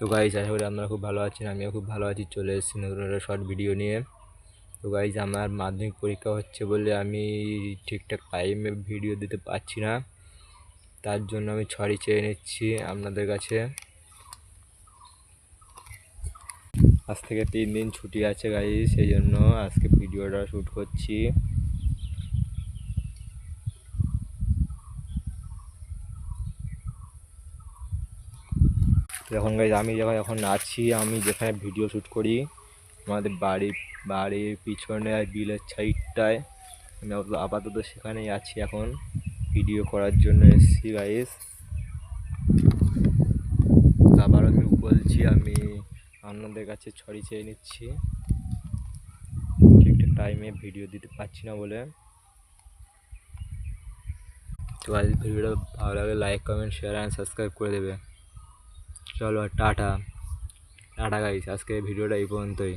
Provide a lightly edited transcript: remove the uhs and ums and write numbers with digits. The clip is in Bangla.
তো গাইজ আশা করি আপনারা খুব ভালো আছেন, আমিও খুব ভালো আছি। চলে এসেছি নতুন একটা শর্ট ভিডিও নিয়ে। তো গাইজ আমার মাধ্যমিক পরীক্ষা হচ্ছে বলে আমি ঠিকঠাক টাইমে ভিডিও দিতে পারছি না, তার জন্য আমি সরি চেয়ে নিচ্ছি আপনাদের কাছে। আজ থেকে 3 দিন ছুটি আছে গাইজ, সেই জন্য আজকে ভিডিওটা শ্যুট করছি। এখন গাইজ আমি এখন আছি, আমি যেখানে ভিডিও শ্যুট করি আমাদের বাড়ির পিছনে আর বিলের সাইডটায়, আমি আপাতত সেখানেই আছি এখন ভিডিও করার জন্য এসেছি গাইজ। আবার আমি বলছি, আমি আপনাদের কাছে সরি চেয়ে নিচ্ছি ঠিকঠাক টাইমে ভিডিও দিতে পারছি না বলে। তো আজ ভিডিওটা ভালো লাগে like comment share and subscribe করে দেবে। চলো টাটা টাটা গাইজ, আজকে ভিডিওটা এই পর্যন্তই।